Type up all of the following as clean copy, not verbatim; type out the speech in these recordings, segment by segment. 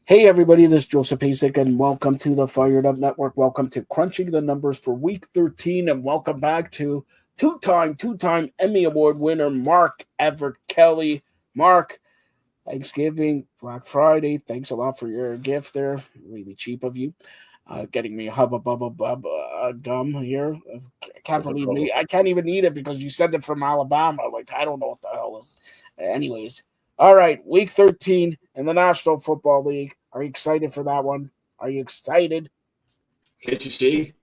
Hey everybody, this is Joseph Pasek, and welcome to the Fired Up Network. Welcome to Crunching the Numbers for Week 13, and welcome back to two-time Emmy Award winner Mark Everett Kelly. Mark, Thanksgiving, Black Friday. Thanks a lot for your gift there. Really cheap of you. Getting me a Hubba Bubba Bub gum here. I can't believe me. I can't even eat it because you sent it from Alabama. Like, I don't know what the hell is. Anyways, all right, Week 13 in the National Football League. Are you excited for that one? Are you excited? Can't you see?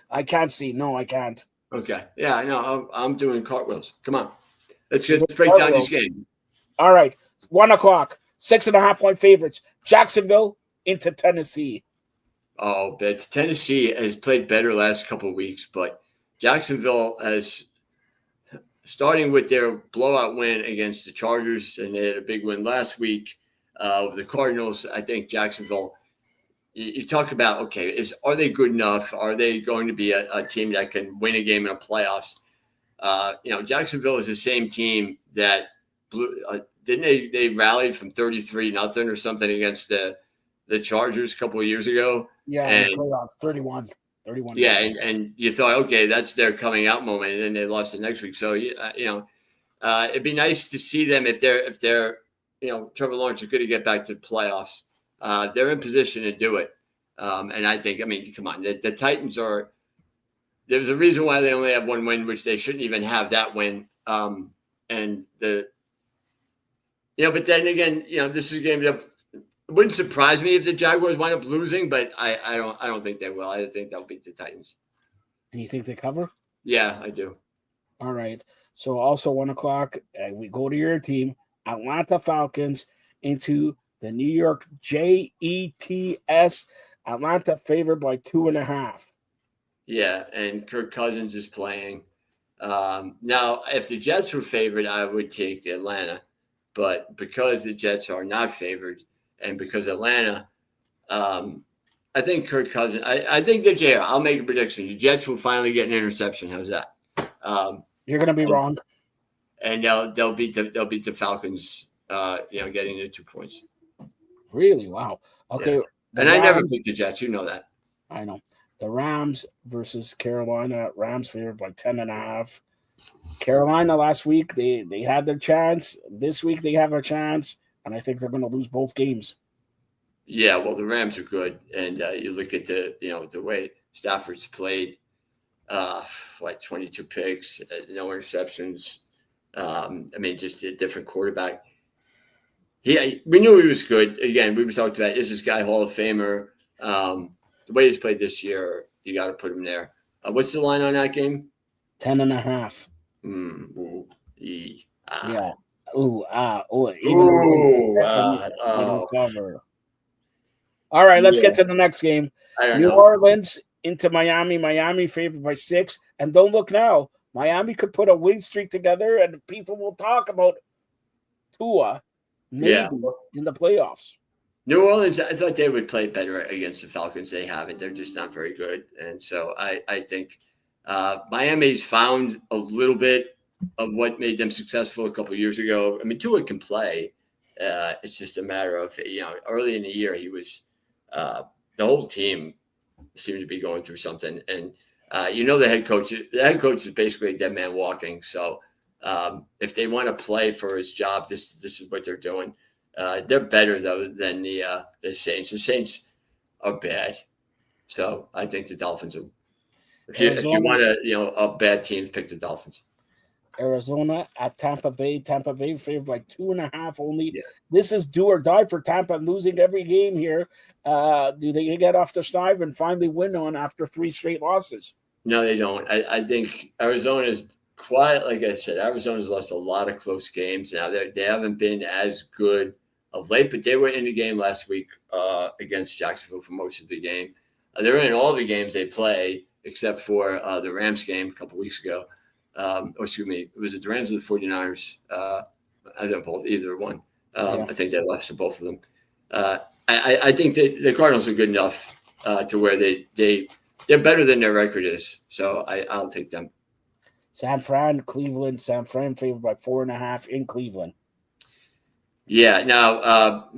I can't see. No, I can't. Okay. Yeah, I know. I'm doing cartwheels. Come on. Let's break down these games. All right. 1 o'clock. 6.5-point favorites. Jacksonville into Tennessee. Oh, but Tennessee has played better last couple of weeks, but Jacksonville has, starting with their blowout win against the Chargers, and they had a big win last week over the Cardinals. I think Jacksonville, you talk about, okay, are they good enough? Are they going to be a team that can win a game in the playoffs? Jacksonville is the same team that didn't they rallied from 33-0 or something against the Chargers a couple of years ago? Yeah, and playoffs 31. Yeah, and you thought, okay, that's their coming out moment, and then they lost the next week. So it'd be nice to see them if they're Trevor Lawrence is going to get back to the playoffs. They're in position to do it, and I think, come on, the Titans are. There's a reason why they only have one win, which they shouldn't even have that win. But then again, this is a game that it wouldn't surprise me if the Jaguars wind up losing, but I don't think they will. I think they'll beat the Titans. And you think they cover? Yeah, I do. All right. So also 1 o'clock, and we go to your team, Atlanta Falcons into the New York Jets. Atlanta favored by 2.5. Yeah, and Kirk Cousins is playing. Now, if the Jets were favored, I would take the Atlanta. But because the Jets are not favored, and because Atlanta, I think Kirk Cousins, I think the Jets, I'll make a prediction. The Jets will finally get an interception. How's that? You're going to be wrong. And they'll beat the Falcons, getting the 2 points. Really? Wow. Okay. Yeah. And I never picked the Jets. You know that. I know. The Rams versus Carolina. Rams favored by 10.5. Carolina last week, they had their chance. This week they have a chance, and I think they're going to lose both games. Yeah, well, the Rams are good, and you look at the way Stafford's played. 22 picks, no interceptions. Just a different quarterback. We knew he was good. Again, we were talking about, is this guy Hall of Famer? The way he's played this year, you got to put him there. What's the line on that game? 10.5. Yeah. Cover. All right, let's get to the next game. New Orleans into Miami. Miami favored by 6. And don't look now. Miami could put a win streak together, and people will talk about Tua maybe in the playoffs. New Orleans, I thought they would play better against the Falcons. They haven't. They're just not very good. And so I think Miami's found a little bit of what made them successful a couple of years ago. Tua can play. It's just a matter of, early in the year, he was the whole team seemed to be going through something. And, the head coach is basically a dead man walking. So if they want to play for his job, this is what they're doing. They're better, though, than the Saints. The Saints are bad. So I think the Dolphins will. If you want a bad team, pick the Dolphins. Arizona at Tampa Bay. Tampa Bay favored by 2.5 only. Yeah. This is do or die for Tampa, losing every game here. Do they get off the schneid and finally win on after 3 straight losses? No, they don't. I think Arizona's quiet. Like I said, Arizona's lost a lot of close games. Now they haven't been as good of late, but they were in the game last week against Jacksonville for most of the game. They're in all the games they play except for the Rams game a couple weeks ago. Was it the Rams or the 49ers? I think both, either one. I think they lost to both of them. I think that the Cardinals are good enough to where they're better than their record is. So I'll take them. San Fran, Cleveland. San Fran favored by 4.5 in Cleveland. Yeah. Now,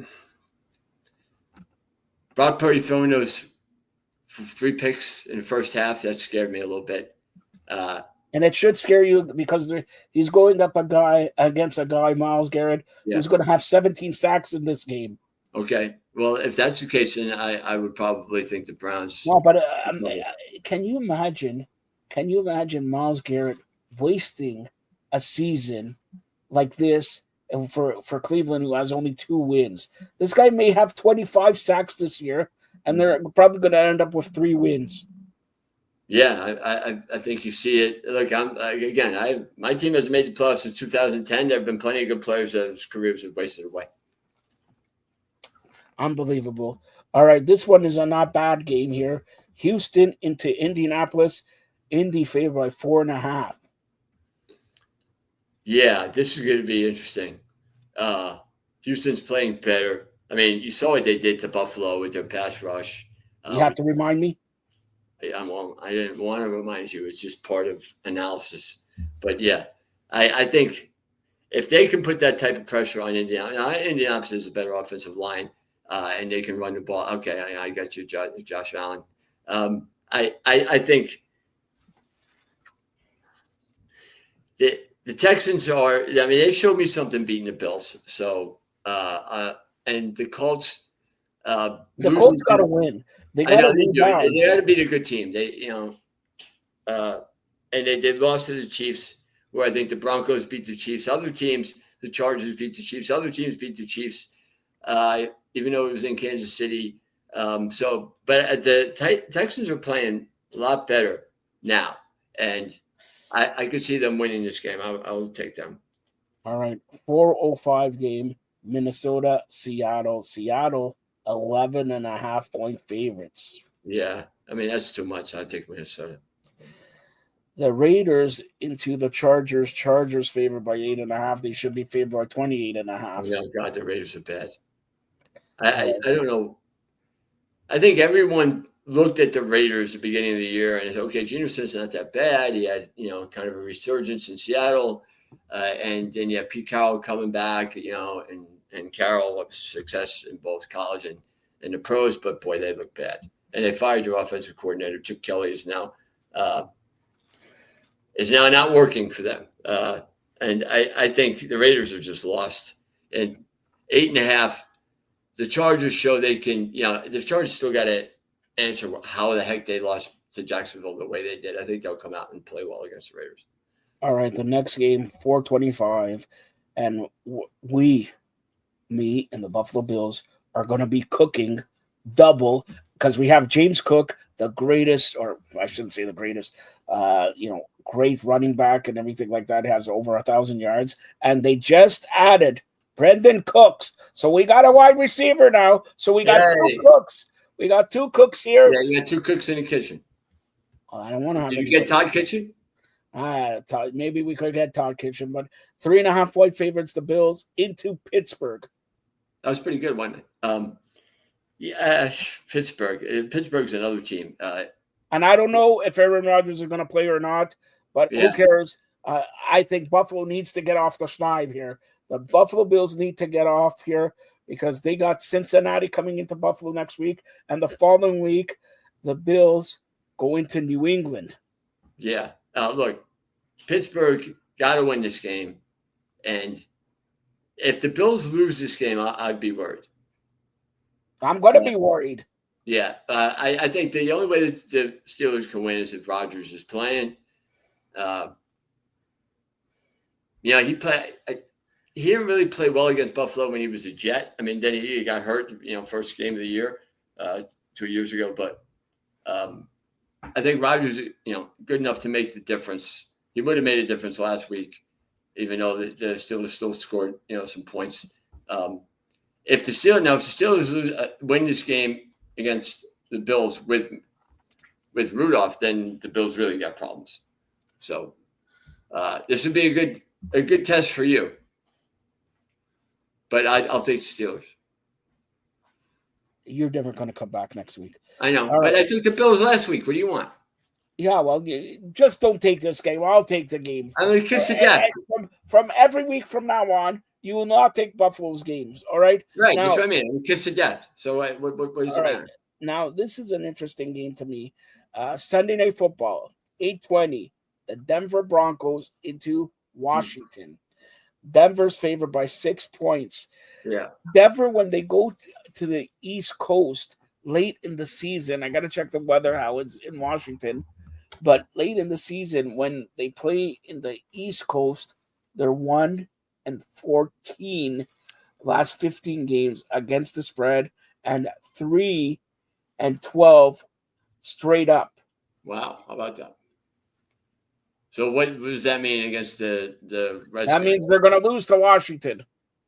Brock Purdy throwing those 3 picks in the first half, that scared me a little bit. And it should scare you because he's going up against a guy, Myles Garrett, who's going to have 17 sacks in this game. Okay. Well, if that's the case, then I would probably think the Browns. No, but can you imagine Myles Garrett wasting a season like this for Cleveland, who has only 2 wins? This guy may have 25 sacks this year, and they're probably going to end up with 3 wins. Yeah, I think you see it. Look, my team has made the playoffs since 2010. There have been plenty of good players whose careers have wasted away. Unbelievable. All right, this one is a not bad game here. Houston into Indianapolis. Indy favored by 4.5. Yeah, this is going to be interesting. Houston's playing better. I mean, you saw what they did to Buffalo with their pass rush. You have to remind me. I didn't want to remind you. It's just part of analysis. But yeah, I think if they can put that type of pressure on Indianapolis is a better offensive line, and they can run the ball. Okay, I got you, Josh Allen. I think the Texans are. I mean, they showed me something beating the Bills. So and the Colts. The Colts got to win. They got to win. They got to beat a good team. And they lost to the Chiefs, where I think the Broncos beat the Chiefs. Other teams, the Chargers beat the Chiefs. Other teams beat the Chiefs, even though it was in Kansas City. But the Texans are playing a lot better now, and I could see them winning this game. I will take them. All right, 4:05 game. Minnesota, Seattle. Seattle 11.5-point favorites. Yeah, I mean that's too much. I take Minnesota. The Raiders into the Chargers. Chargers favored by 8.5. They should be favored by 28.5. Oh God, the Raiders are bad. I don't know. I think everyone looked at the Raiders at the beginning of the year and said, okay, Geno Smith's not that bad. He had, kind of a resurgence in Seattle. And then you have Pete Carroll coming back, and Carroll of success in both college and the pros, but boy, they look bad. And they fired their offensive coordinator. Chip Kelly is now not working for them. And I think the Raiders are just lost. And 8.5, the Chargers show they can, the Chargers still got to answer how the heck they lost to Jacksonville the way they did. I think they'll come out and play well against the Raiders. All right, the next game, 4:25, and me and the Buffalo Bills are going to be cooking double because we have James Cook, the greatest, or I shouldn't say the greatest, great running back and everything like that, has over 1,000 yards, and they just added Brendan Cooks, so we got a wide receiver now. So we got 2 cooks. We got 2 cooks here. Yeah, you got 2 cooks in the kitchen. I don't want to have. Did you get Todd Kitchen? Maybe we could get Todd Kitchen, but 3.5-point favorites, the Bills into Pittsburgh. That was pretty good, wasn't it? Yeah, Pittsburgh. Pittsburgh's another team. And I don't know if Aaron Rodgers is going to play or not, but who cares? I think Buffalo needs to get off the schneid here. The Buffalo Bills need to get off here because they got Cincinnati coming into Buffalo next week, and the following week, the Bills go into New England. Yeah. Look, Pittsburgh got to win this game, and if the Bills lose this game, I'd be worried. I'm going to be worried. Yeah. I think the only way that the Steelers can win is if Rodgers is playing. He didn't really play well against Buffalo when he was a Jet. I mean, then he got hurt, first game of the year 2 years ago. But I think Rodgers, good enough to make the difference. He would have made a difference last week, even though the Steelers still scored, some points. If the Steelers win this game against the Bills with Rudolph, then the Bills really got problems. So this would be a good test for you. But I'll take the Steelers. You're never going to come back next week. I know, but I took the Bills last week. What do you want? Yeah, well, just don't take this game. I'll take the game. I'm going to kiss the death. From every week from now on, You will not take Buffalo's games. All right. Right. That's Now, what I mean. Kiss to death. So what does all it right. matter? Now, this is an interesting game to me. Sunday Night Football, 8:20. The Denver Broncos into Washington. Denver's favored by 6 points. Yeah. Denver, when they go to the East Coast late in the season, I got to check the weather how it's in Washington, but late in the season when they play in the East Coast, they're 1-14 last 15 games against the spread and 3-12 straight up. Wow. How about that? So what does that mean against the Redskins? That means they're going to lose to Washington.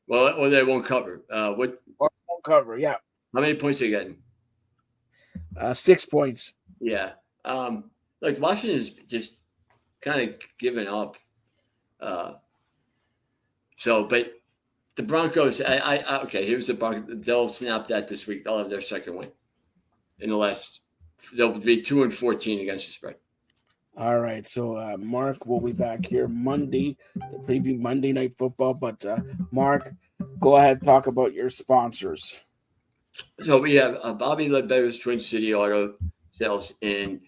Well, or they won't cover. What? Or won't cover, yeah. How many points are you getting? 6 points. Yeah. Like Washington's just kind of given up. But the Broncos, okay, here's the Broncos. They'll snap that this week. They'll have their second win in the last. They'll be 2-14 against the spread. All right, so Mark will be back here Monday to preview Monday Night Football. But Mark, go ahead, talk about your sponsors. So we have Bobby Ledbetter's Twin City Auto Sales in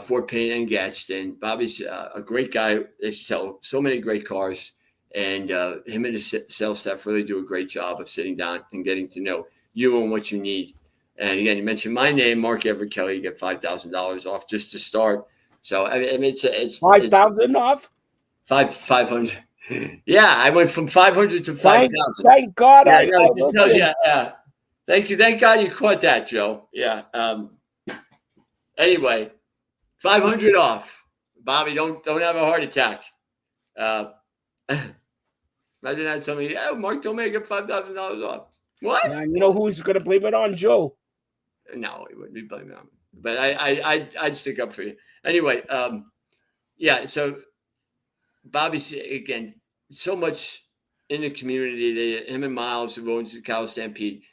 Fort Payne and Gadsden. Bobby's a great guy. They sell so many great cars, and him and his sales staff really do a great job of sitting down and getting to know you and what you need. And again, you mentioned my name, Mark Everett Kelly. You get $5,000 off just to start. So I mean, it's 5,000 off. 500. Yeah, I went from 500 to 5,000. Thank God. Yeah, yeah. Thank you. Thank God you caught that, Joe. Yeah. Anyway, 500 off. Bobby, don't have a heart attack. Imagine that somebody, Mark, don't make it $5,000 off. What? Yeah, you know who's going to blame it on? Joe. No, he wouldn't be blaming on me. But I'd stick up for you. Anyway, yeah, so Bobby's, again, so much in the community. Him and Miles, who owns the Cal Stampede,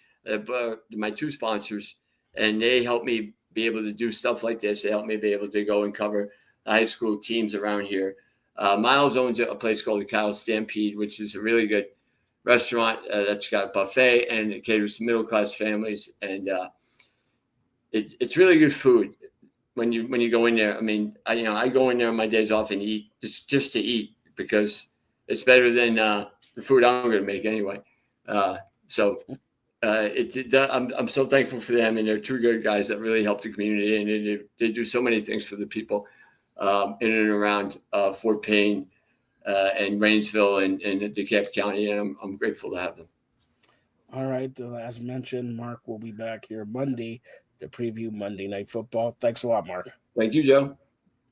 my two sponsors, and they help me be able to do stuff like this. They help me be able to go and cover the high school teams around here. Miles owns a place called the Cal Stampede, which is a really good restaurant that's got a buffet and it caters to middle-class families. And it's really good food when you go in there. I mean, I go in there on my days off and eat just to eat because it's better than the food I'm going to make anyway. I'm so thankful for them, and they're two good guys that really help the community, and they do so many things for the people in and around Fort Payne and Rainsville and DeKalb County, and I'm grateful to have them. All right, as mentioned, Mark will be back here Monday to preview Monday Night Football. Thanks a lot, Mark. Thank you, Joe.